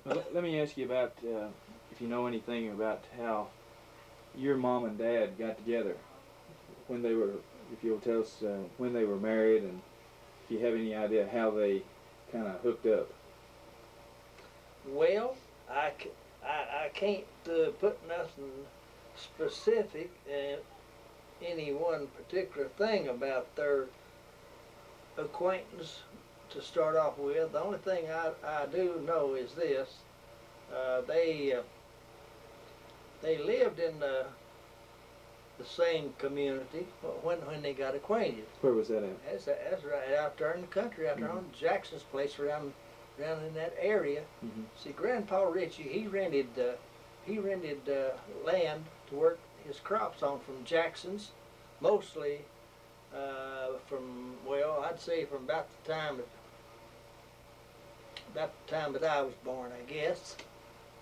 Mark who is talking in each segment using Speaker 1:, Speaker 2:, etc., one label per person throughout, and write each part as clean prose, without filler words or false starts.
Speaker 1: Well, let me ask you about if you know anything about how your mom and dad got together when they were, if you'll tell us when they were married, and if you have any idea how they kind of hooked up.
Speaker 2: Well, I can't put nothing specific any one particular thing about their acquaintance to start off with. The only thing I do know is this: uh, they uh, they lived in the same community when they got acquainted.
Speaker 1: Where was that at?
Speaker 2: That's right out there in the country, out there on Jackson's place, around in that area. See, Grandpa Ritchie, he rented land to work his crops on from Jackson's, mostly from, well, I'd say from about the time that I was born, I guess.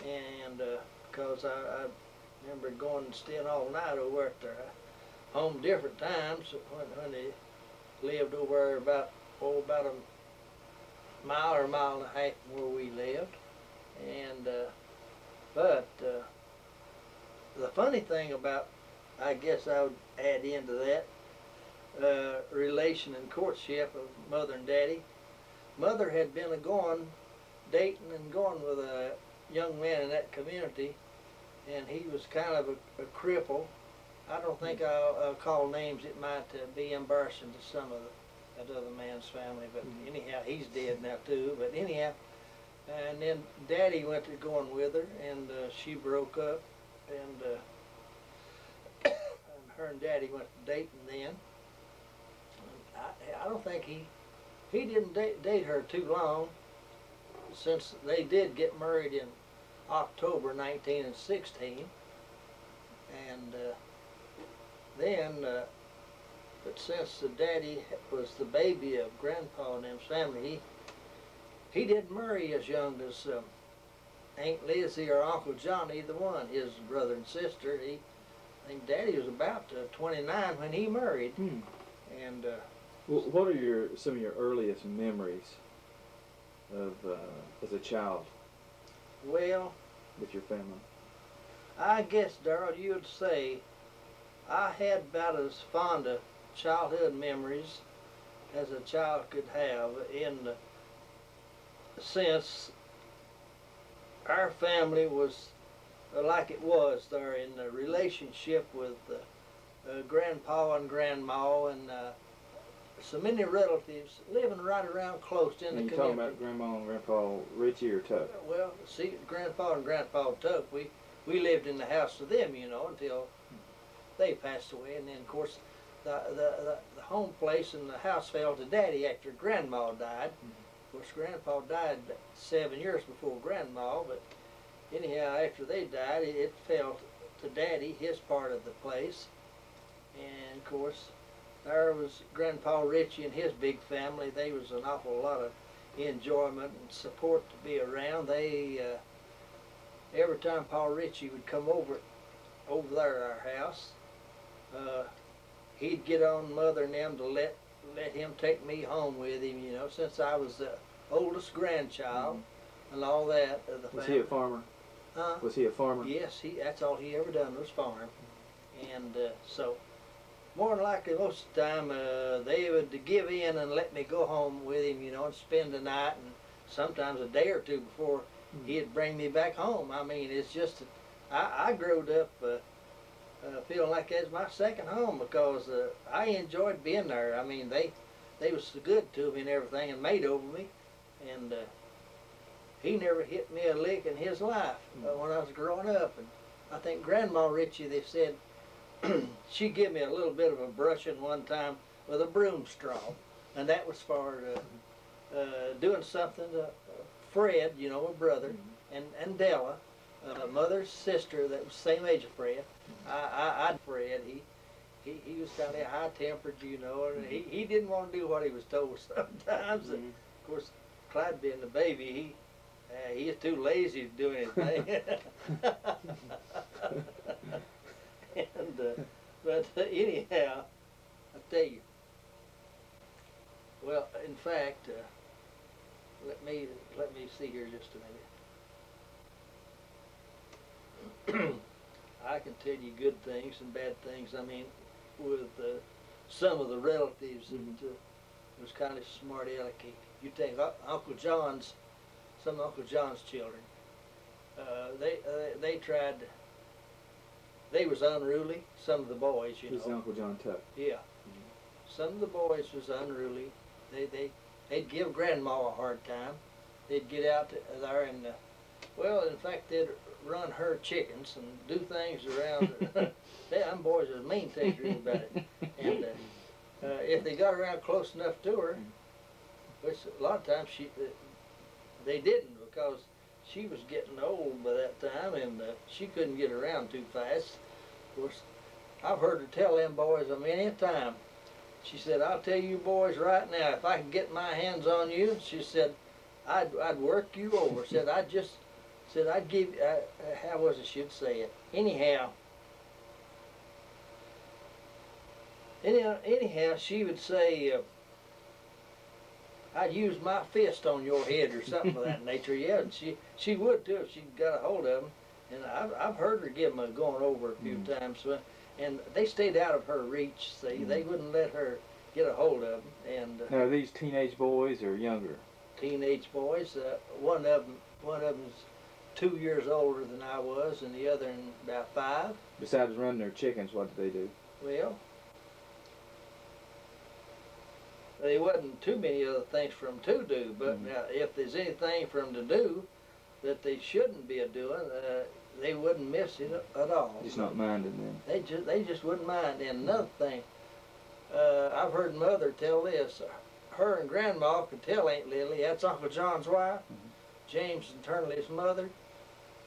Speaker 2: And because I remember going and staying all night over at their home different times when they lived over about a mile or a mile and a half from where we lived. And but the funny thing about, I guess I would add into that relation and courtship of Mother and Daddy. Mother had been dating and going with a young man in that community, and he was kind of a cripple. I don't think I'll call names. It might be embarrassing to some of that other man's family, but anyhow, he's dead now too. But anyhow, and then Daddy went to going with her, and she broke up, and and her and Daddy went to dating then. I don't think he didn't date her too long, since they did get married in October 1916, and then but since the daddy was the baby of Grandpa and them's family, he didn't marry as young as Aunt Lizzie or Uncle John, either one, his brother and sister. I think Daddy was about 29 when he married. And
Speaker 1: well, what are some of your earliest memories of as a child?
Speaker 2: Well,
Speaker 1: with your family?
Speaker 2: I guess, Darrell, you would say I had about as fond of childhood memories as a child could have, in the sense our family was like it was there in the relationship with Grandpa and Grandma, and so many relatives living right around close in the community.
Speaker 1: You're talking about Grandma and Grandpa Ritchie or Tuck?
Speaker 2: Well, see, Grandpa and Grandpa Tuck, we lived in the house with them, until they passed away, and then of course the home place and the house fell to Daddy after Grandma died. Of course, Grandpa died 7 years before Grandma, but anyhow, after they died, it fell to Daddy, his part of the place. And of course, there was Grandpa Ritchie and his big family. They was an awful lot of enjoyment and support to be around. They every time Pa Ritchie would come over there at our house, he'd get on Mother and them to let him take me home with him, since I was the oldest grandchild and all that of the family.
Speaker 1: Was he a farmer? Was he a farmer?
Speaker 2: Yes, that's all he ever done was farm. And so more than likely most of the time they would give in and let me go home with him, and spend the night, and sometimes a day or two before he'd bring me back home. I mean, it's just I grew up feeling like that's my second home, because I enjoyed being there. I mean, they was so good to me and everything, and made over me, and he never hit me a lick in his life when I was growing up. And I think Grandma Ritchie, they said, she gave me a little bit of a brushing one time with a broom straw, and that was for doing something to Fred, a brother, and Della, Mother's sister that was the same age of Fred. Fred, he was kind of high-tempered, and he didn't want to do what he was told sometimes. And of course, Clyde being the baby, he was too lazy to do anything. But anyhow, I tell you. Well, in fact, let me see here just a minute. I can tell you good things and bad things. I mean, with some of the relatives,
Speaker 1: Mhm.
Speaker 2: that was kind of smart alecky. You take Uncle John's, some of Uncle John's children. They tried. They was unruly. Some of the boys, you
Speaker 1: This is
Speaker 2: know.
Speaker 1: Uncle John Tuck.
Speaker 2: Yeah. Some of the boys was unruly. They'd give Grandma a hard time. They'd get out there and, well, in fact, they'd run her chickens and do things around. Them boys was mean takers about it. And if they got around close enough to her, which a lot of times they didn't, because she was getting old by that time, and she couldn't get around too fast. Of course, I've heard her tell them boys a many a time. She said, "I'll tell you boys right now, if I could get my hands on you," she said, I'd work you over." Said, "I'd give, how was it she'd say it? Anyhow, she would say, "I'd use my fist on your head," or something of that nature. Yeah, and she would too if she got a hold of them. And I've heard her give them a going over a few times. And they stayed out of her reach. They wouldn't let her get a hold of them. And
Speaker 1: Now, are these teenage boys or younger?
Speaker 2: teenage boys. One of them's 2 years older than I was, and the other about 5.
Speaker 1: Besides running their chickens, what did they do?
Speaker 2: Well, there wasn't too many other things for them to do. But now, if there's anything for them to do that they shouldn't be doing, they wouldn't miss it at all.
Speaker 1: Just not minding them.
Speaker 2: They just wouldn't mind. And another thing, I've heard Mother tell this. Her and Grandma could tell Aunt Lily, that's Uncle John's wife, James and Turley's mother.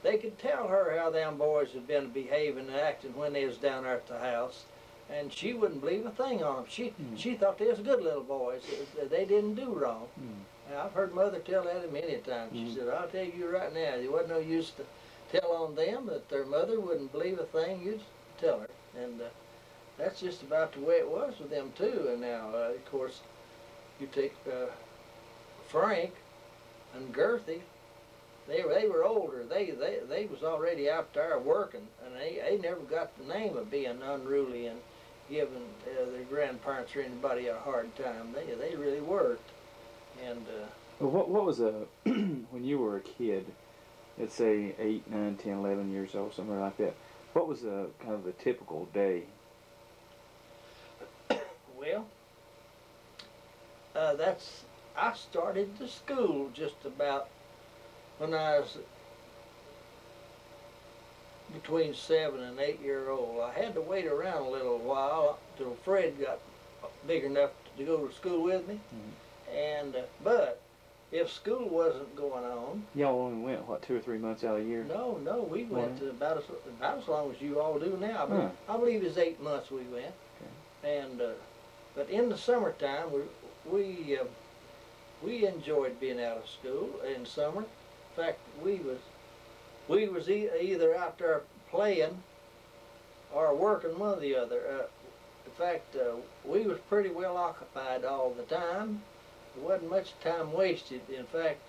Speaker 2: They could tell her how them boys had been behaving and acting when they was down there at the house, and she wouldn't believe a thing on them. She thought they was good little boys. They didn't do wrong. Now, I've heard Mother tell that many times. She said, "I'll tell you right now, there wasn't no use to tell on them, that their mother wouldn't believe a thing you'd tell her." And that's just about the way it was with them too. And now, of course, you take Frank and Gerthy. They were older. They was already out there working, and they never got the name of being unruly and giving their grandparents or anybody a hard time. They really worked. And
Speaker 1: well, what was when you were a kid, let's say 8, 9, 10, 11 years old, somewhere like that, what was a kind of a typical day?
Speaker 2: Well, I started the school just about when I was between 7 and 8 years old. I had to wait around a little while till Fred got big enough to go to school with me. And but if school wasn't going on,
Speaker 1: Y'all only went, what, 2 or 3 months out of the year?
Speaker 2: no, we went to about as long as you all do now.
Speaker 1: Huh.
Speaker 2: I believe it's 8 months we went.
Speaker 1: Okay.
Speaker 2: And but in the summertime, we enjoyed being out of school in summer. In fact, we was either out there playing or working, one or the other. In fact, we was pretty well occupied all the time. There wasn't much time wasted. In fact,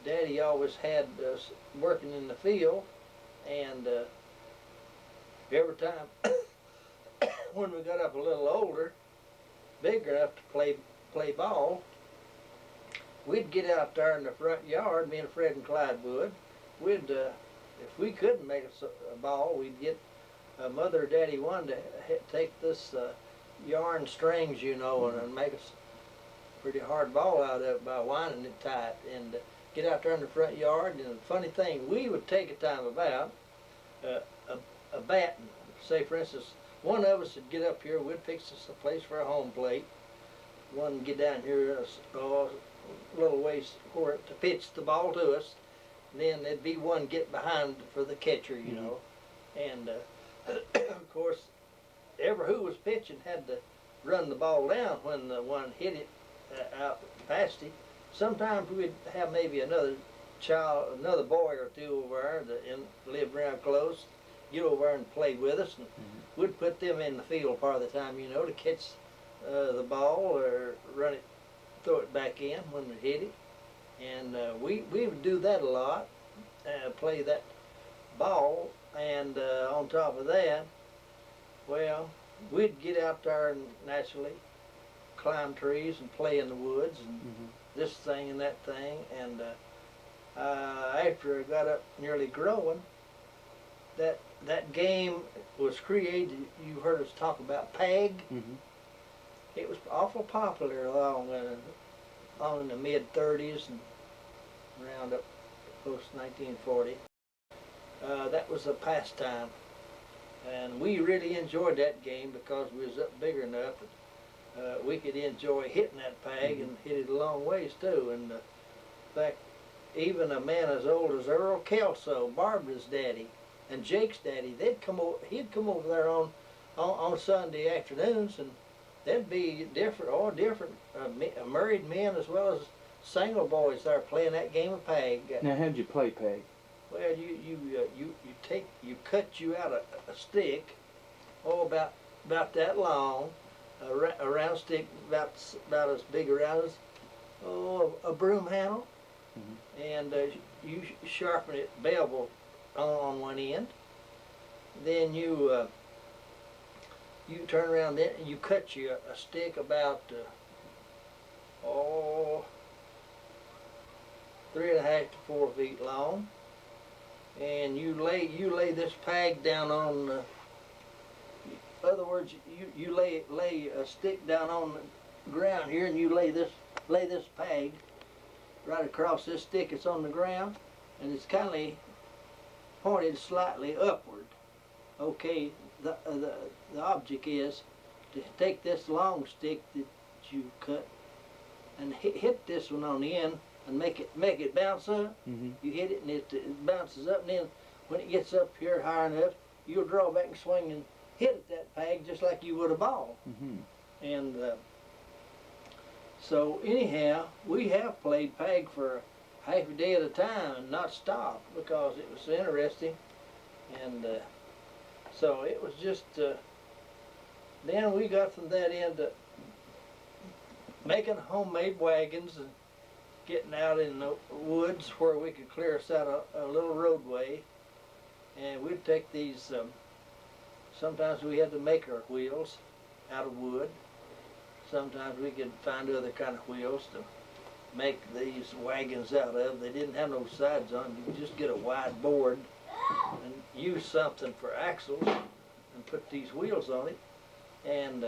Speaker 2: Daddy always had us working in the field, and every time when we got up a little older, big enough to play ball, we'd get out there in the front yard, me and Fred and Clyde would. We'd, if we couldn't make a ball, we'd get Mother or Daddy one to take this yarn strings, you know, and make us a pretty hard ball out of it by winding it tight, and get out there in the front yard. And the funny thing, we would take a time about a batting. Say, for instance, one of us would get up here, we'd fix us a place for a home plate. One would get down here a little ways for it to pitch the ball to us. And then there'd be one get behind for the catcher, you know. And of course, who was pitching had to run the ball down when the one hit it out past him. Sometimes we'd have maybe another boy or two over there that lived around close, get over there and play with us, and we'd put them in the field part of the time, you know, to catch the ball or throw it back in when we hit it. And we would do that a lot, play that ball And on top of that, well, we'd get out there and naturally climb trees and play in the woods and this thing and that thing. And after I got up nearly growing, that game was created. You heard us talk about PAG. It was awful popular along in the mid-30s and around up post 1940. That was a pastime, and we really enjoyed that game because we was up big enough that we could enjoy hitting that PAG and hit it a long ways too. And in fact, even a man as old as Earl Kelso, Barbara's daddy, and Jake's daddy, he'd come over there on Sunday afternoons, and there'd be different married men as well as single boys there playing that game of PAG.
Speaker 1: Now, how'd you play PAG?
Speaker 2: Well, you cut you out a stick, about that long, a round stick about as big around as a broom handle, and you sharpen it bevel on one end. Then you turn around there and you cut you a stick about 3.5 to 4 feet long, and you lay this PAG down on. In other words, you lay a stick down on the ground here, and you lay this PAG right across this stick. It's on the ground, and it's kind of pointed slightly upward. Okay, the object is to take this long stick that you cut and hit this one on the end and make it bounce up. You hit it and it bounces up, and then when it gets up here high enough, you'll draw back and swing and hit at that PAG just like you would a ball. And so anyhow, we have played PAG for half a day at a time and not stopped because it was interesting. And so it was just, then we got from that into making homemade wagons and getting out in the woods where we could clear us out a little roadway. And we'd take these, sometimes we had to make our wheels out of wood. Sometimes we could find other kind of wheels to make these wagons out of. They didn't have no sides on them. You could just get a wide board and use something for axles and put these wheels on it and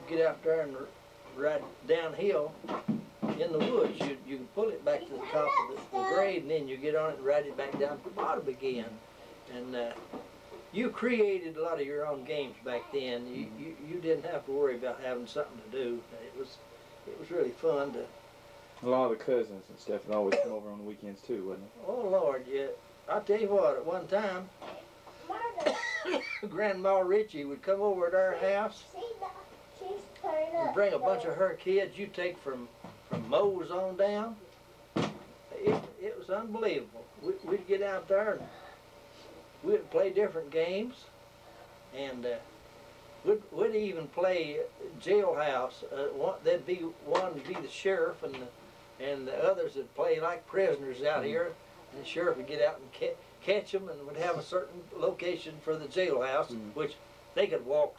Speaker 2: get out there and ride downhill in the woods. You can pull it back to the top of the grade, and then you get on it and ride it back down to the bottom again. And you created a lot of your own games back then. You didn't have to worry about having something to do. It was really fun to.
Speaker 1: A lot of the cousins and stuff would always come over on the weekends too, wasn't it?
Speaker 2: Oh Lord, yeah. I'll tell you what, at one time, Grandma Ritchie would come over at our house and bring a bunch of her kids you take from Moe's on down. It was unbelievable. We'd get out there and we'd play different games, and we'd even play jailhouse. There'd be one would be the sheriff, and the others would play like prisoners out here. And the sheriff would get out and catch them, and would have a certain location for the jailhouse, which they could walk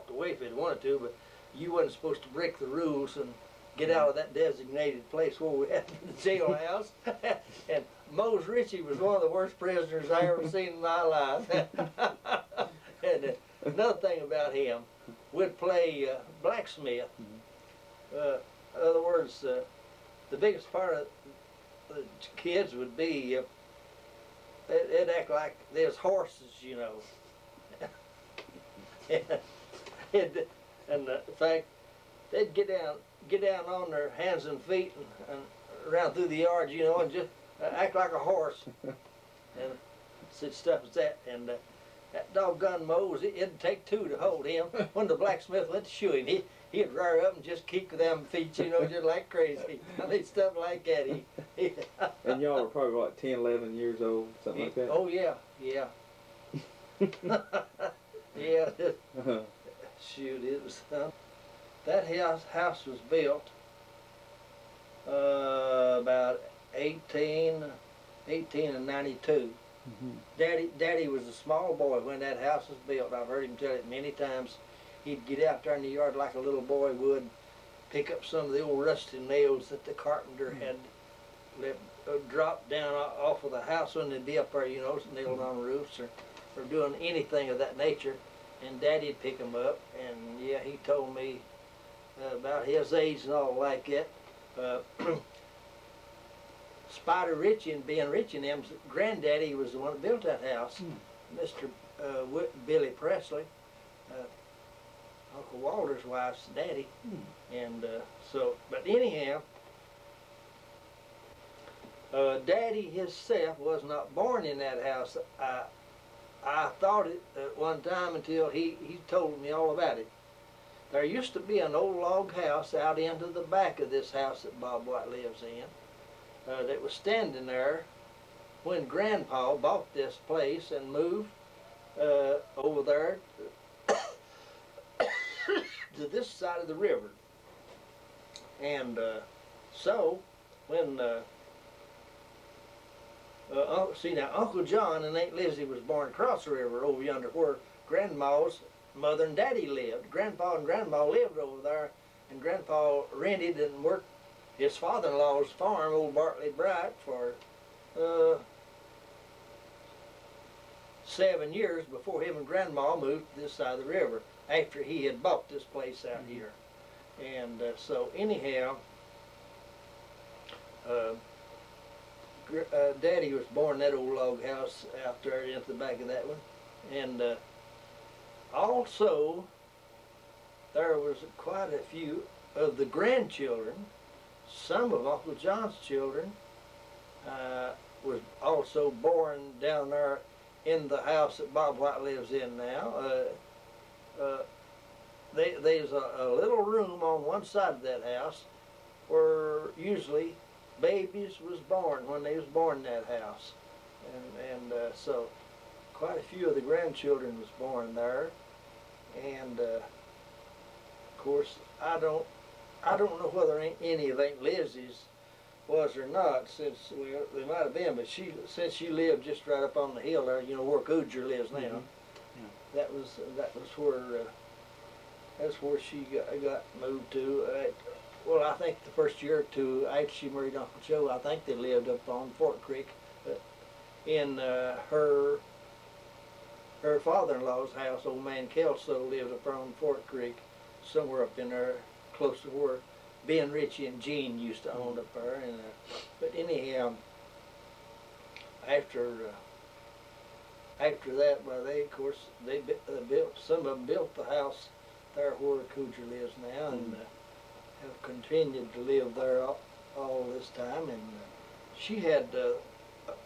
Speaker 2: away if they wanted to, but you wasn't supposed to break the rules and get out of that designated place where we had the jailhouse. And Mose Ritchie was one of the worst prisoners I ever seen in my life. And another thing about him, we'd play blacksmith. In other words, the biggest part of the kids would be, they'd act like there's horses, you know. And in fact, they'd get down on their hands and feet and around through the yard, you know, and just act like a horse and such stuff as that. And that doggone Mose, it'd take two to hold him. When the blacksmith went to shoe him, he'd rear up and just kick with them feet, you know, just like crazy. I mean, stuff like that.
Speaker 1: And y'all were probably, what, 10, 11 years old, something like that?
Speaker 2: Oh, yeah. Yeah. Shoot, it was, that house was built about 1892. Daddy was a small boy when that house was built. I've heard him tell it many times. He'd get out there in the yard like a little boy would, pick up some of the old rusty nails that the carpenter had left, dropped down off of the house when they'd be up there, you know, nailed on roofs or doing anything of that nature. And Daddy'd pick them up, and yeah, he told me about his age and all like that. Spider Ritchie and Ben Ritchie and them's granddaddy was the one that built that house. Mr. Billy Presley, Uncle Walter's wife's daddy. And so, but anyhow, Daddy himself was not born in that house. I thought it at one time until he told me all about it. There used to be an old log house out into the back of this house that Bob White lives in that was standing there when Grandpa bought this place and moved over there to this side of the river. And so when see now, Uncle John and Aunt Lizzie was born across the river over yonder where Grandma's mother and Daddy lived. Grandpa and Grandma lived over there, and Grandpa rented and worked his father-in-law's farm, old Bartley Bright, for 7 years before him and Grandma moved to this side of the river, after he had bought this place out here. And so anyhow, Daddy was born in that old log house out there into the back of that one. And also, there was quite a few of the grandchildren. Some of Uncle John's children was also born down there in the house that Bob White lives in now. There's a little room on one side of that house where usually babies was born when they was born in that house. And so quite a few of the grandchildren was born there. And of course, I don't know whether any of Aunt Lizzie's was or not, since they might have been, but since she lived just right up on the hill there, you know where Cooger lives now. That was where she got moved to. Well, I think the first year or two after she married Uncle Joe, I think they lived up on Fort Creek, in her father-in-law's house. Old man Kelso lived up on Fort Creek, somewhere up in there, close to where Ben Ritchie and Jean used to own up there. And but anyhow, after that, well, they of course they built, some of them built the house there where Cooger lives now, and have continued to live there all this time. And she had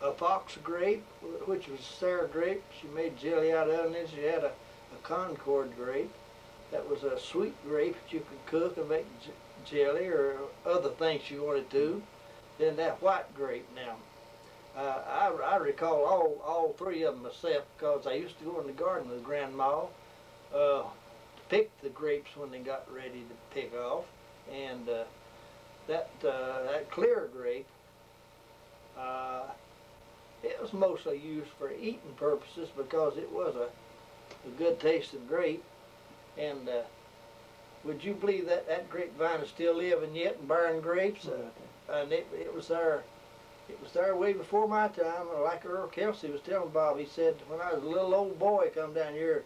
Speaker 2: a fox grape, which was sour grape. She made jelly out of it, and then she had a Concord grape. That was a sweet grape that you could cook and make jelly or other things you wanted to. Then that white grape now. I recall all three of them myself, because I used to go in the garden with Grandma to pick the grapes when they got ready to pick off. And that clear grape, it was mostly used for eating purposes because it was a good tasting grape. And would you believe that grapevine is still living yet and bearing grapes? And it was there way before my time. Like Earl Kelsey was telling Bob, he said, when I was a little old boy come down here,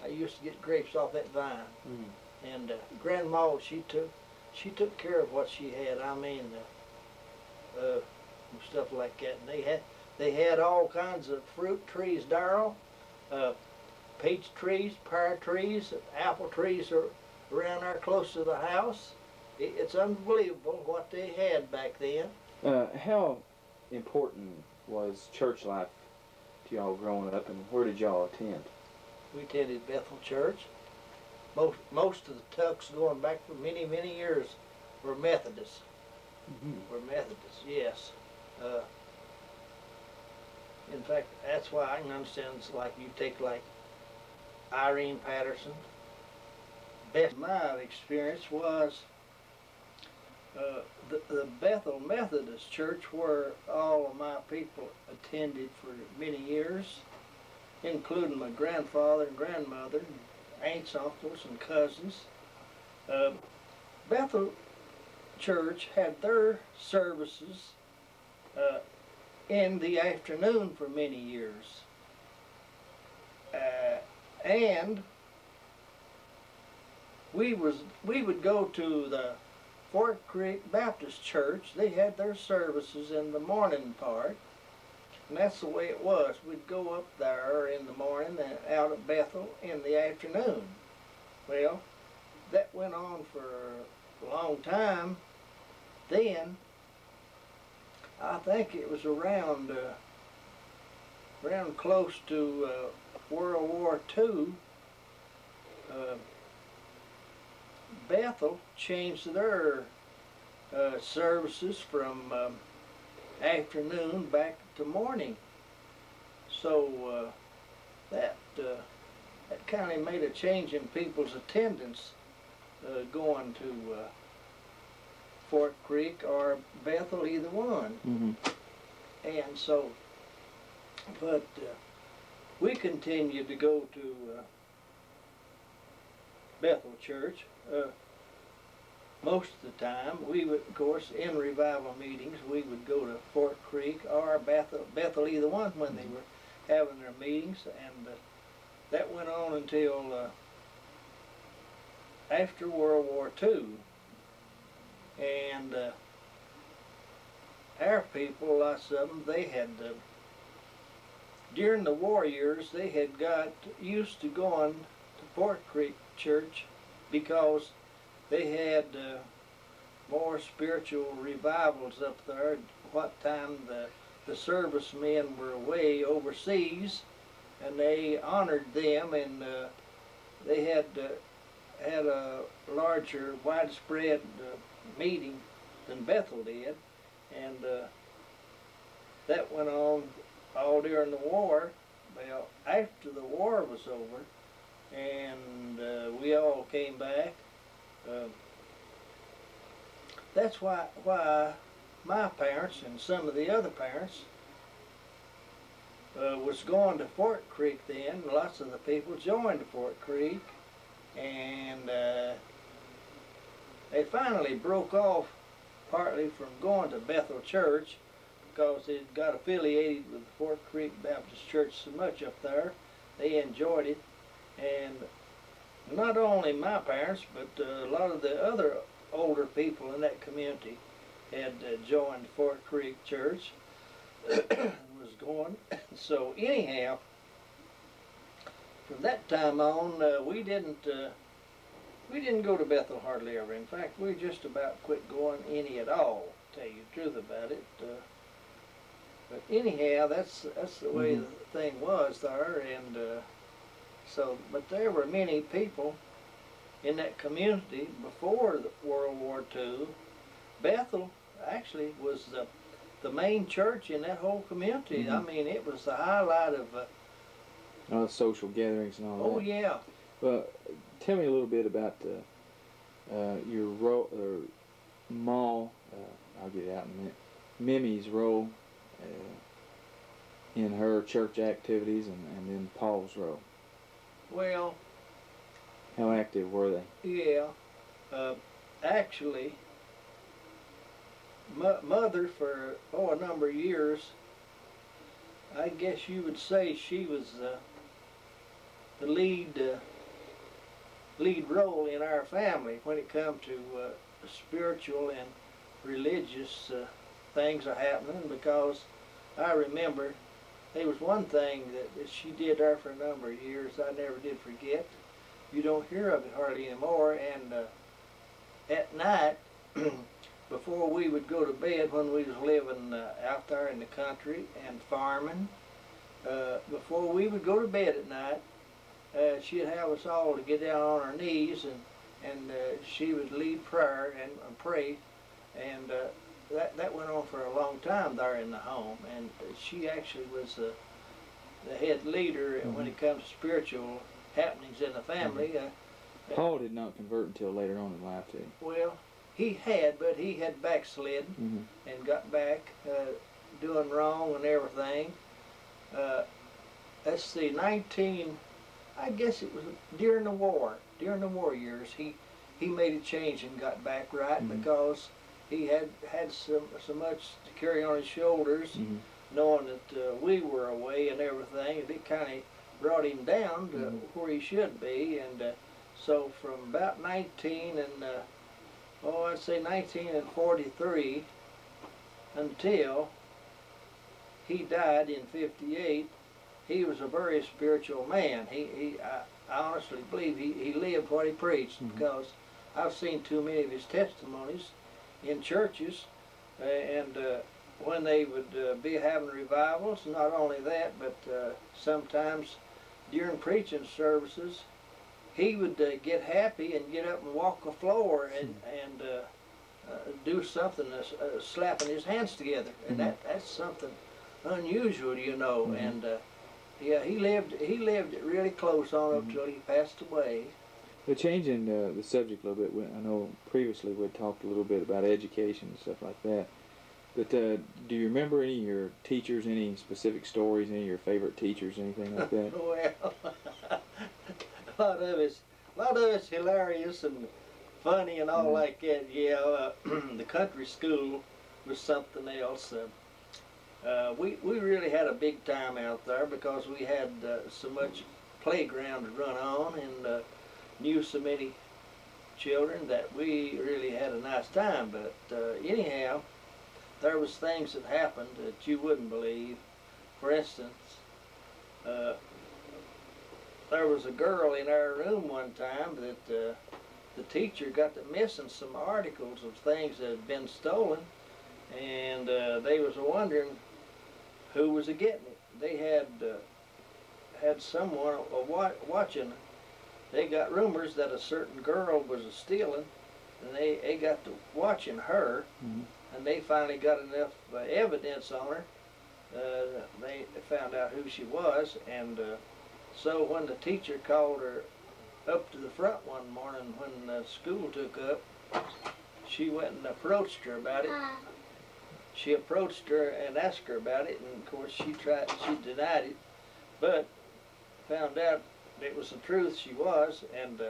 Speaker 2: I used to get grapes off that vine. And Grandma, she took care of what she had. I mean, stuff like that. And they had all kinds of fruit trees, Darrell, peach trees, pear trees, apple trees are around there close to the house. It's unbelievable what they had back then.
Speaker 1: How important was church life to y'all growing up, and where did y'all attend?
Speaker 2: We attended Bethel Church. Most of the Tucks going back for many, many years were Methodists. Were Methodists, yes. In fact, that's why I can understand, it's like you take like Irene Patterson. Best my experience was The Bethel Methodist Church, where all of my people attended for many years, including my grandfather and grandmother, and aunts, uncles, and cousins. Bethel Church had their services in the afternoon for many years. And we would go to the Fort Creek Baptist Church. They had their services in the morning part, and that's the way it was. We'd go up there in the morning and out of Bethel in the afternoon. Well, that went on for a long time. Then, I think it was around close to World War II, Bethel changed their services from afternoon back to morning. So that kind of made a change in people's attendance going to Fort Creek or Bethel, either one.
Speaker 1: Mm-hmm.
Speaker 2: And so, but we continued to go to Bethel Church most of the time. We would, of course, in revival meetings, we would go to Fort Creek or Bethel, either one, when they were having their meetings, and that went on until after World War II. And our people, lots of them, they had, during the war years, they had got used to going to Fort Creek Church because they had more spiritual revivals up there. What time the servicemen were away overseas, and they honored them, and they had a larger, widespread meeting than Bethel did, and that went on all during the war. Well, after the war was over, and we all came back, that's why my parents and some of the other parents was going to Fort Creek then. Lots of the people joined Fort Creek, and they finally broke off partly from going to Bethel Church because it got affiliated with the Fort Creek Baptist Church so much up there. They enjoyed it, and not only my parents, but a lot of the other older people in that community had joined Fort Creek Church and was going. So anyhow, from that time on, we didn't go to Bethel hardly ever. In fact, we just about quit going any at all, to tell you the truth about it. But anyhow, that's the way the thing was there, and so. But there were many people in that community before World War II. Bethel actually was the main church in that whole community. I mean, it was the highlight of
Speaker 1: social gatherings and all that.
Speaker 2: Oh yeah.
Speaker 1: Well, tell me a little bit about your role, or Ma, I'll get it out in a minute, Mimi's role in her church activities, and then Paul's role.
Speaker 2: Well,
Speaker 1: how active were they?
Speaker 2: Yeah, actually, Mother, for a number of years, I guess you would say she was the lead role in our family when it come to spiritual and religious things are happening, because I remember there was one thing that she did there for a number of years I never did forget. You don't hear of it hardly anymore, and at night, before we would go to bed when we was living out there in the country and farming, before we would go to bed at night, she'd have us all to get down on our knees, and she would lead prayer and pray, and that went on for a long time there in the home, and she actually was the head leader when it comes to spiritual happenings in the family.
Speaker 1: Paul did not convert until later on in life, too.
Speaker 2: Well, but he had backslidden and got back doing wrong and everything. Let's see, I guess it was during the war years, he made a change and got back right because he had so much to carry on his shoulders, knowing that we were away and everything, and it kind of brought him down to where he should be. And so from about 1943 until he died in 58, he was a very spiritual man. I honestly believe he lived what he preached, because I've seen too many of his testimonies in churches, and when they would be having revivals, not only that, but sometimes during preaching services, he would get happy and get up and walk the floor and do something, slapping his hands together, and that's something unusual, you know. And yeah, he lived it really close on up till he passed away.
Speaker 1: But changing the subject a little bit, I know previously we talked a little bit about education and stuff like that. But do you remember any of your teachers, any specific stories, any of your favorite teachers, anything like that?
Speaker 2: Well, a lot of it's hilarious and funny and all like that. Yeah, the country school was something else. We really had a big time out there because we had so much playground to run on, and knew so many children that we really had a nice time. But anyhow, there was things that happened that you wouldn't believe. For instance, there was a girl in our room one time that the teacher got to missing some articles of things that had been stolen, and they was wondering who was getting it. They had someone watching. They got rumors that a certain girl was stealing, and they got to watching her, and they finally got enough evidence on her. They found out who she was, and so when the teacher called her up to the front one morning when school took up, she went and approached her about it. She approached her and asked her about it, and of course she denied it, but found out it was the truth. She was, and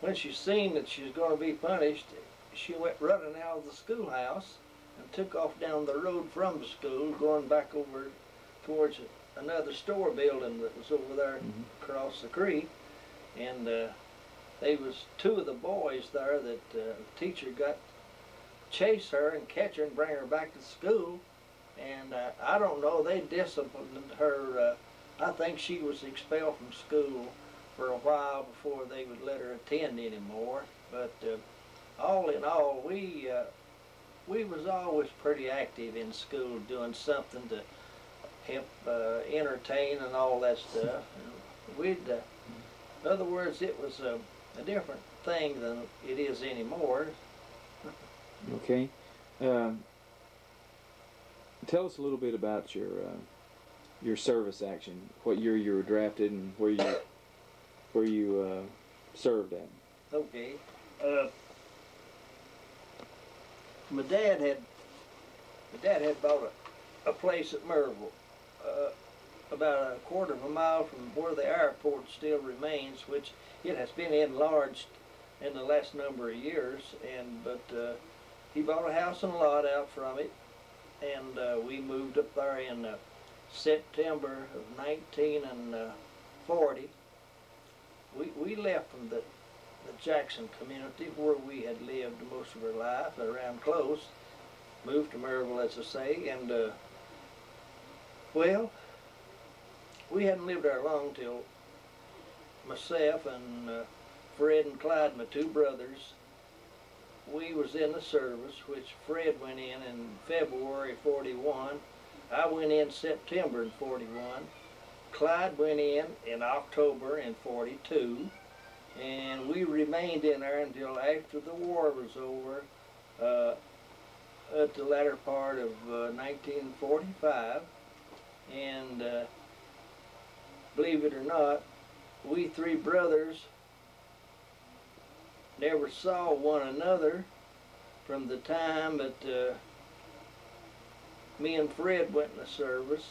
Speaker 2: when she seen that she was going to be punished, she went running out of the schoolhouse and took off down the road from the school, going back over towards another store building that was over there across the creek. And they was two of the boys there that the teacher got chase her and catch her and bring her back to school. And I don't know, they disciplined her. I think she was expelled from school for a while before they would let her attend anymore. But all in all, we was always pretty active in school, doing something to help entertain and all that stuff. And we'd, in other words, it was a different thing than it is anymore.
Speaker 1: Okay. Tell us a little bit about your service action. What year you were drafted and where you served at.
Speaker 2: Okay. My dad had bought a place at Maryville, about a quarter of a mile from where the airport still remains, which it has been enlarged in the last number of years. But he bought a house and a lot out from it, and we moved up there in September of 1940. We left from the Jackson community where we had lived most of our life, around close, moved to Maryville, as I say, and well, we hadn't lived there long till myself and Fred and Clyde, my two brothers, we was in the service, which Fred went in February 41. I went in September in 41. Clyde went in October in 42. And we remained in there until after the war was over, at the latter part of 1945. And believe it or not, we three brothers never saw one another from the time that me and Fred went in the service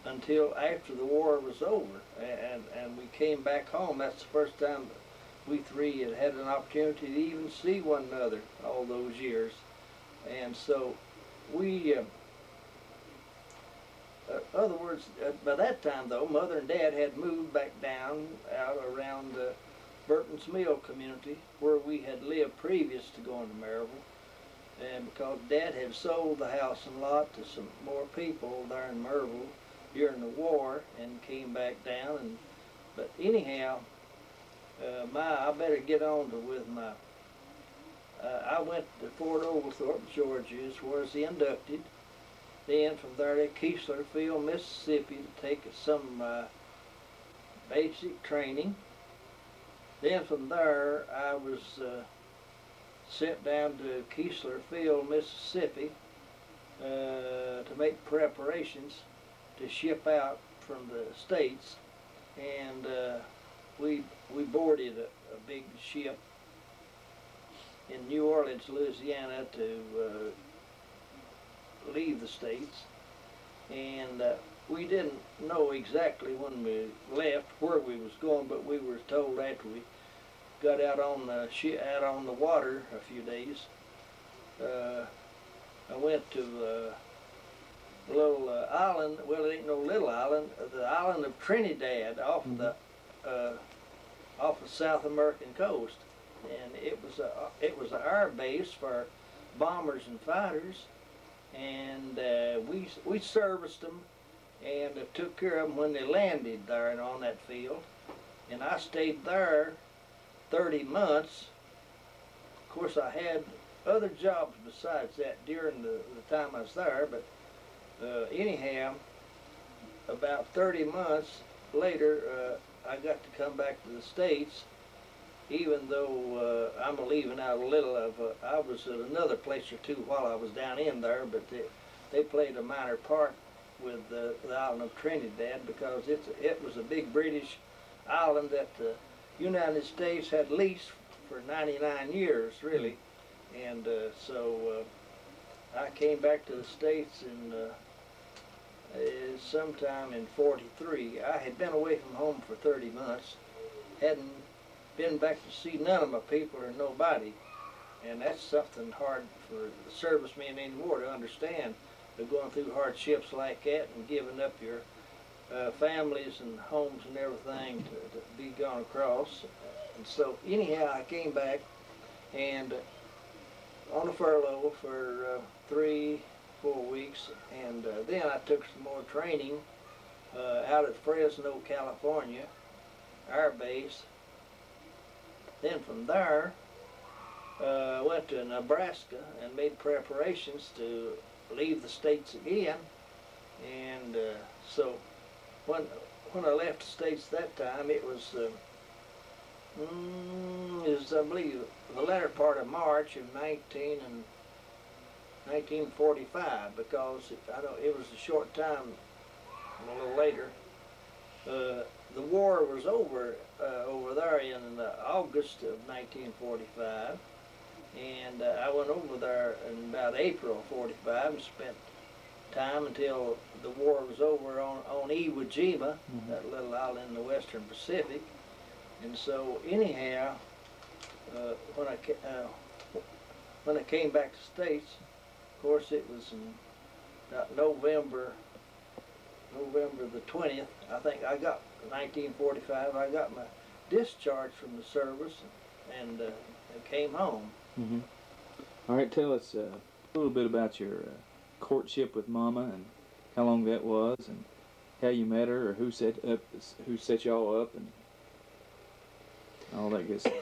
Speaker 2: until after the war was over, and we came back home. That's the first time we three had an opportunity to even see one another all those years. And so we, other words, by that time though, Mother and Dad had moved back down out around Burton's Mill community where we had lived previous to going to Maryville. And because Dad had sold the house and lot to some more people there in Maryville during the war and came back down. But anyhow, I better get on with my, I went to Fort Oglethorpe, Georgia, where I was inducted. Then from there to Keeslerville, Mississippi to take some basic training. Then from there I was sent down to Keeslerville, Mississippi to make preparations to ship out from the States. And we boarded a big ship in New Orleans, Louisiana to leave the States. And we didn't know exactly when we left where we was going, but we were told after we got out on the water a few days. I went to a little island. Well, it ain't no little island. The island of Trinidad, off of South American coast, and it was an air base for bombers and fighters, and we serviced them and took care of them when they landed there and on that field. And I stayed there 30 months. Of course, I had other jobs besides that during the time I was there, but anyhow, about 30 months later, I got to come back to the States, even though I'm leaving out a little of, I was at another place or two while I was down in there, but they played a minor part with the island of Trinidad because it was a big British island that the United States had leased for 99 years, really. And so I came back to the States in sometime in '43. I had been away from home for 30 months, hadn't been back to see none of my people or nobody, and that's something hard for the servicemen anymore to understand. They're going through hardships like that and giving up your families and homes and everything to be gone across. And so anyhow, I came back and on a furlough for 3-4 weeks, and then I took some more training out at Fresno, California, Air Base. Then from there, I went to Nebraska and made preparations to leave the States again. And so when I left the States that time, it was I believe the latter part of March of 1945, because I know it was a short time, a little later. The war was over over there in August of 1945, and I went over there in about April of '45 and spent time until the war was over on Iwo Jima, that little island in the Western Pacific. And so anyhow, when I came back to the States, of course it was in about November the 20th, I think I got 1945. I got my discharge from the service and came home.
Speaker 1: All right, tell us a little bit about your courtship with Mama and how long that was, and how you met her, or who set y'all up, and all that good stuff.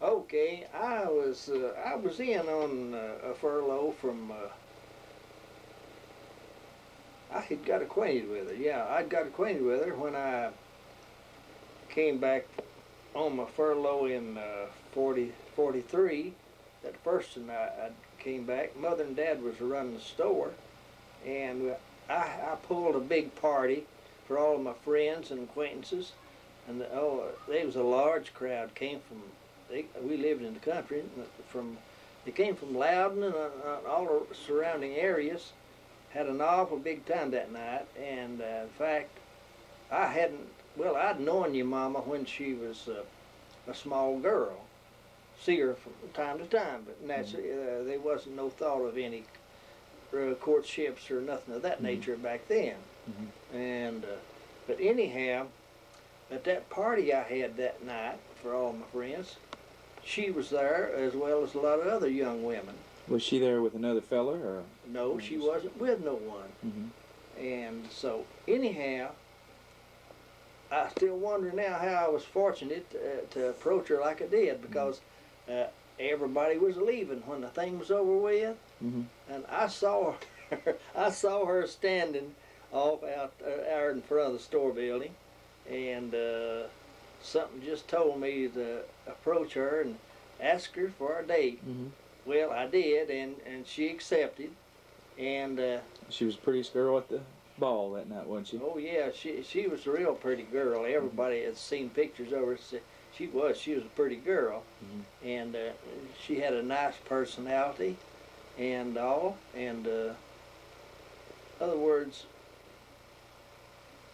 Speaker 2: Okay, I was in on a furlough from. I had got acquainted with her. Yeah, I'd got acquainted with her when I came back on my furlough in 43. That first time I came back, Mother and Dad was running the store, and I pulled a big party for all of my friends and acquaintances, and there was a large crowd came from we lived in the country. They came from Loudon and all the surrounding areas. Had an awful big time that night, and in fact, I'd known your mama when she was a small girl. See her from time to time, but naturally there wasn't no thought of any courtships or nothing of that nature back then. And but anyhow, at that party I had that night for all my friends, she was there as well as a lot of other young women.
Speaker 1: Was she there with another fella, or?
Speaker 2: No, she wasn't with no one. And so anyhow, I still wonder now how I was fortunate to approach her like I did, because everybody was leaving when the thing was over with, and I saw her standing off out in front of the store building, and something just told me to approach her and ask her for a date. Well, I did, and she accepted, and
Speaker 1: she was the prettiest girl at the ball that night, wasn't she?
Speaker 2: Oh yeah, she was a real pretty girl. Everybody had seen pictures of her. Said she was a pretty girl, and she had a nice personality, and all. And other words,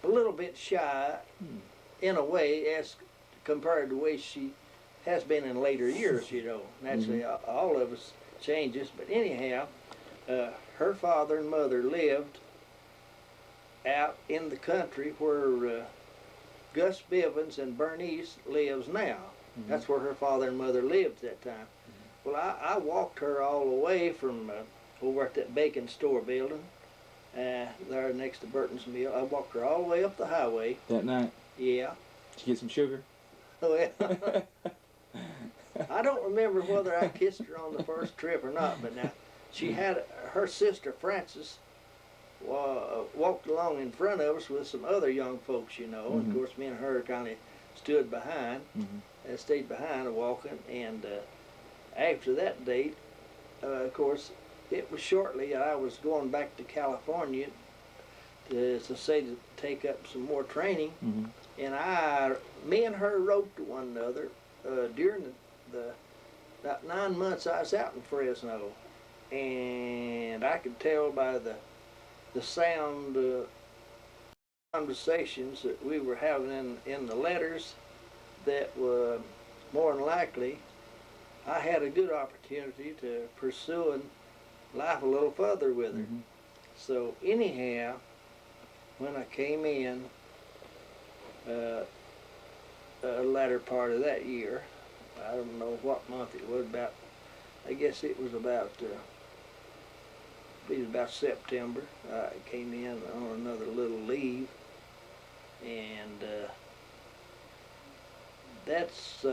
Speaker 2: a little bit shy, in a way, as compared to the way she has been in later years. You know, naturally, all of us changes. But anyhow, her father and mother lived out in the country where Gus Bivens and Bernice lives now. That's where her father and mother lived at that time. Well, I walked her all the way from over at that bacon store building, there next to Burton's Mill. I walked her all the way up the highway.
Speaker 1: That night?
Speaker 2: Yeah.
Speaker 1: Did you get some sugar?
Speaker 2: Oh, yeah. I don't remember whether I kissed her on the first trip or not, but now she had her sister Frances walked along in front of us with some other young folks, you know. And of course, me and her kind of stood behind, stayed behind walking. And after that date, of course, it was shortly I was going back to California to take up some more training. And me and her wrote to one another during about 9 months I was out in Fresno, and I could tell by the sound conversations that we were having in the letters that were more than likely I had a good opportunity to pursuing life a little further with her. So anyhow, when I came in latter part of that year, I don't know what month it was, I guess it was about September. I came in on another little leave, and that's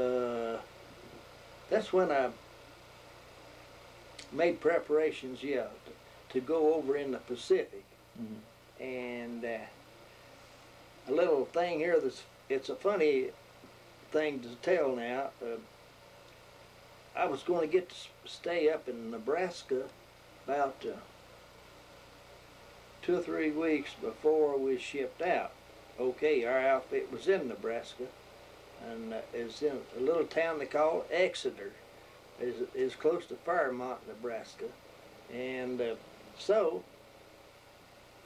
Speaker 2: when I made preparations, to go over in the Pacific. And a little thing here it's a funny thing to tell now. I was going to get to stay up in Nebraska about 2 or 3 weeks before we shipped out. Okay, our outfit was in Nebraska, and it's in a little town they call Exeter. It's close to Fairmont, Nebraska. And so,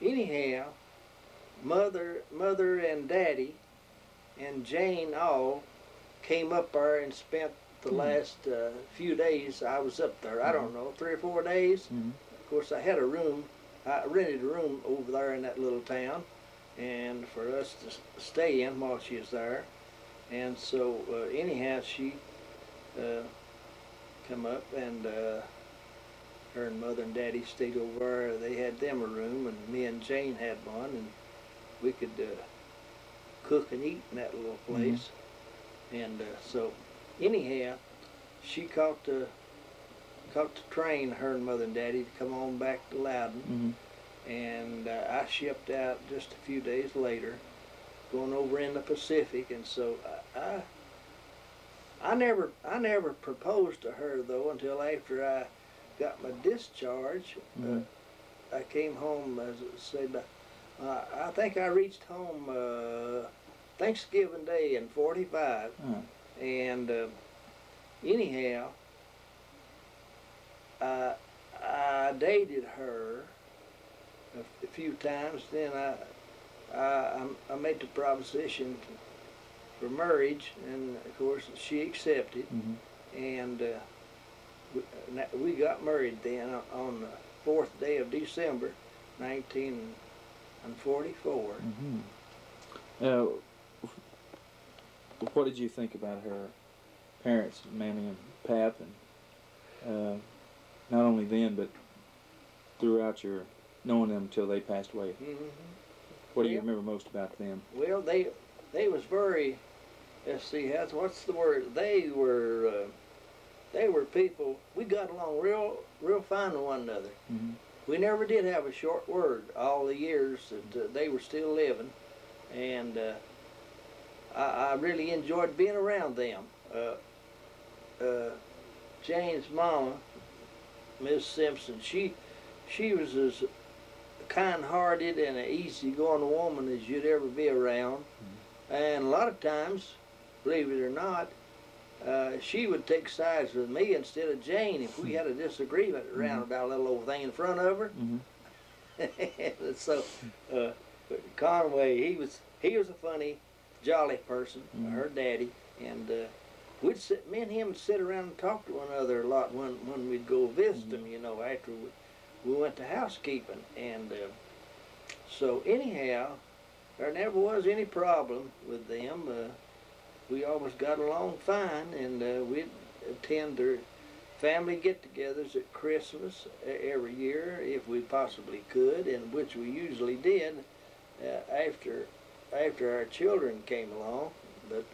Speaker 2: anyhow, Mother and Daddy and Jane all came up there and spent the last few days I was up there. I don't know, 3 or 4 days. Of course, I had a room. I rented a room over there in that little town, and for us to stay in while she was there. And so anyhow, she come up, and her and Mother and Daddy stayed over there. They had them a room, and me and Jane had one, and we could cook and eat in that little place. And so anyhow, she caught the train, her and Mother and Daddy, to come on back to Loudon. And I shipped out just a few days later, going over in the Pacific. And so I never proposed to her though until after I got my discharge. I came home, as I said, I think I reached home Thanksgiving Day in '45, and anyhow, I dated her a few times. Then I made the proposition for marriage, and of course she accepted, and we got married then on the 4th day of December, 1944.
Speaker 1: What did you think about her parents, Mammy and Pap, and not only then, but throughout your knowing them until they passed away? What do you remember most about them?
Speaker 2: Well, they was very, let's see, what's the word? They were people. We got along real fine with one another. We never did have a short word all the years that they were still living, and I really enjoyed being around them. Jane's mama, Miss Simpson, she was as kind-hearted and an easy-going woman as you'd ever be around. And a lot of times, believe it or not, she would take sides with me instead of Jane if we had a disagreement around about a little old thing in front of her. So Conway, he was a funny, jolly person, her daddy, and me and him would sit around and talk to one another a lot when we'd go visit them, you know, after we went to housekeeping. And so anyhow, there never was any problem with them. We always got along fine, and we'd attend their family get-togethers at Christmas every year if we possibly could, and which we usually did after our children came along. But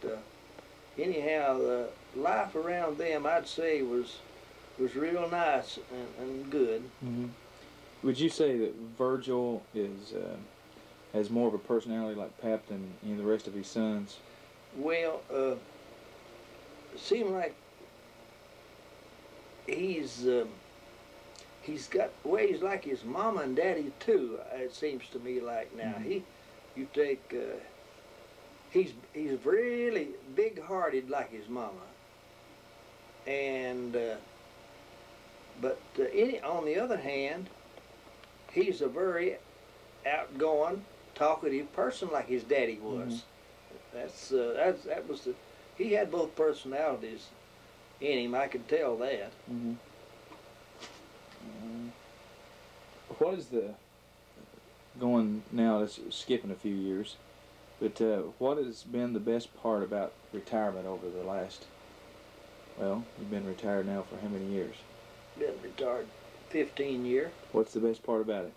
Speaker 2: anyhow, the life around them, I'd say, was real nice and good.
Speaker 1: Would you say that Virgil has more of a personality like Pap than any of the rest of his sons?
Speaker 2: Well, it seemed like he's got ways like his mama and daddy too. It seems to me like now he's really big-hearted like his mama, and but on the other hand, he's a very outgoing, talkative person like his daddy was. He had both personalities in him. I could tell that.
Speaker 1: What is going now? Let's skipping a few years, but what has been the best part about retirement over the last? Well, you've been retired now for how many years?
Speaker 2: Been retired 15 years.
Speaker 1: What's the best part about it?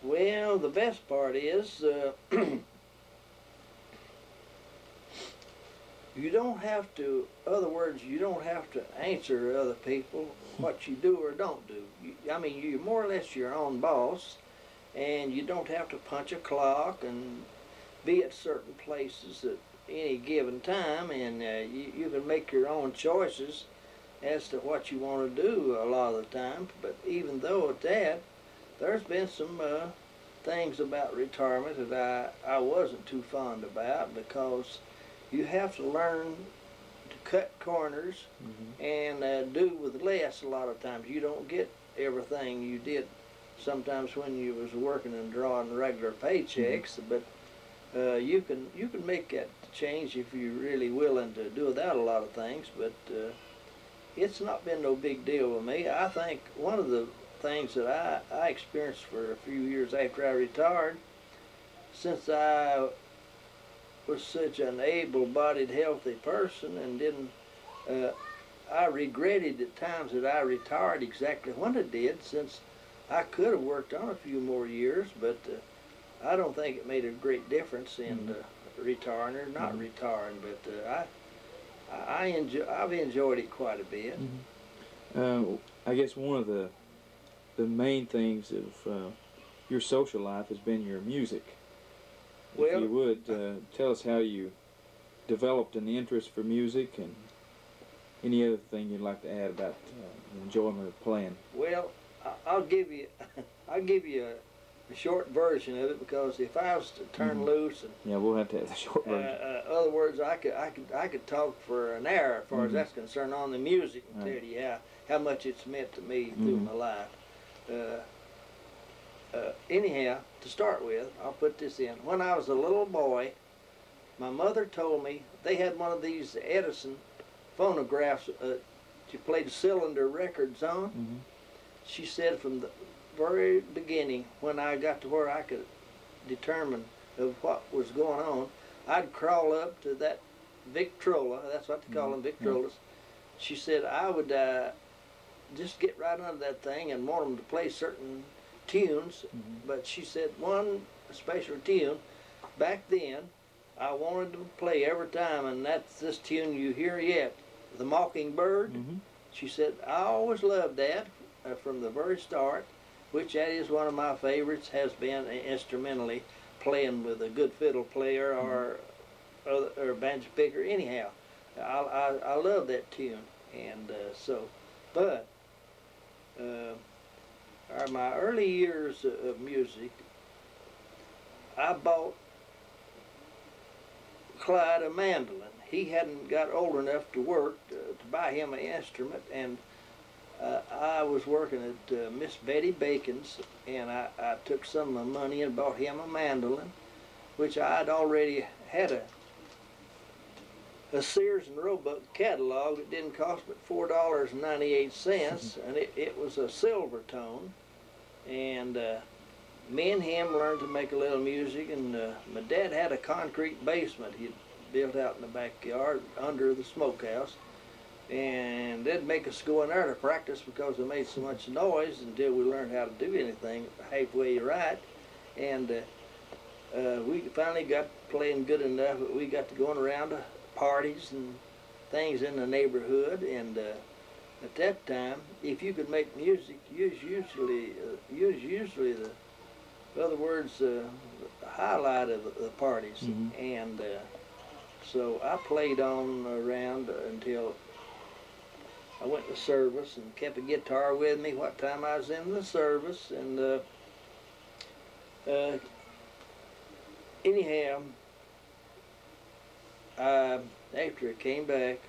Speaker 2: Well, the best part is you don't have to, other words, you don't have to answer other people what you do or don't do. I mean, you're more or less your own boss, and you don't have to punch a clock and be at certain places at any given time, and you can make your own choices as to what you want to do a lot of the time. But even though at that, there's been some things about retirement that I wasn't too fond about, because you have to learn to cut corners and do with less a lot of times. You don't get everything you did sometimes when you was working and drawing regular paychecks, but you can make that change if you're really willing to do without a lot of things. But it's not been no big deal with me. I think one of the things that I experienced for a few years after I retired, since I was such an able-bodied, healthy person, and I regretted at times that I retired exactly when I did, since I could have worked on a few more years. But I don't think it made a great difference in retiring or not retiring. But I've enjoyed it quite a bit.
Speaker 1: I guess one of the main things of your social life has been your music. If you would, tell us how you developed an interest for music, and any other thing you'd like to add about the enjoyment of playing.
Speaker 2: Well, I'll give you a short version of it, because if I was to turn loose and
Speaker 1: yeah, we'll have to have the short version.
Speaker 2: other words, I could talk for an hour as far as that's concerned on the music and tell you how much it's meant to me through my life. Anyhow, to start with, I'll put this in. When I was a little boy, my mother told me they had one of these Edison phonographs you played cylinder records on. She said from the very beginning, when I got to where I could determine of what was going on, I'd crawl up to that Victrola, that's what they call them, Victrolas. She said I would just get right under that thing and want them to play certain tunes, but she said one special tune back then I wanted to play every time, and that's this tune you hear yet, The Mockingbird. She said I always loved that from the very start, which that is one of my favorites, has been instrumentally playing with a good fiddle player or banjo picker. Anyhow, I love that tune, and but my early years of music, I bought Clyde a mandolin. He hadn't got old enough to work to buy him an instrument, and I was working at Miss Betty Bacon's, and I took some of my money and bought him a mandolin, which I'd already had a Sears and Roebuck catalog. It didn't cost but $4.98, and it was a silver tone. And me and him learned to make a little music, and my dad had a concrete basement he'd built out in the backyard under the smokehouse, and they'd make us go in there to practice because we made so much noise until we learned how to do anything halfway right. And we finally got playing good enough that we got to going around to parties and things in the neighborhood, and at that time, if you could make music, use usually the, in other words, the highlight of the parties. And so I played on around until I went to service and kept a guitar with me what time I was in the service. And anyhow, after I came back,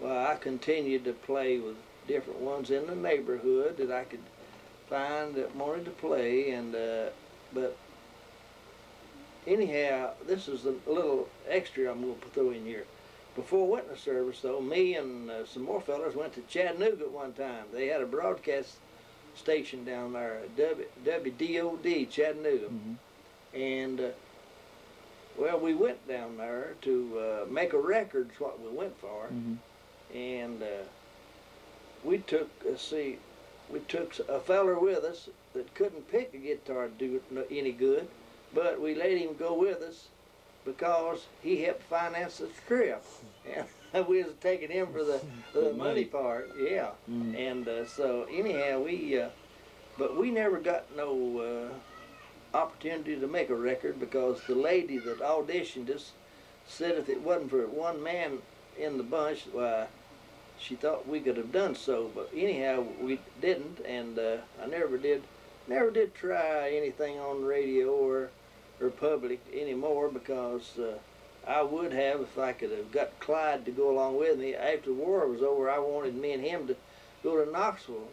Speaker 2: well, I continued to play with different ones in the neighborhood that I could find that wanted to play, and but anyhow, this is a little extra I'm going to throw in here. Before I went to service, though, me and some more fellas went to Chattanooga at one time. They had a broadcast station down there, WDOD, Chattanooga, and well, we went down there to make a record, is what we went for. And we took a feller with us that couldn't pick a guitar to do it any good, but we let him go with us because he helped finance the trip. And we was taking him for the money part, yeah. And so anyhow, but we never got no opportunity to make a record because the lady that auditioned us said if it wasn't for one man in the bunch, why, she thought we could have done so. But anyhow, we didn't, and I never did try anything on the radio or public anymore, because I would have if I could have got Clyde to go along with me. After the war was over, I wanted me and him to go to Knoxville,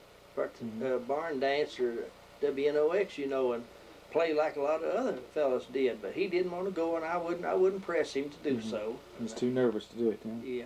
Speaker 2: barn dance or WNOX, you know, and play like a lot of other fellas did. But he didn't want to go, and I wouldn't press him to do so.
Speaker 1: He was too nervous to do it,
Speaker 2: yeah.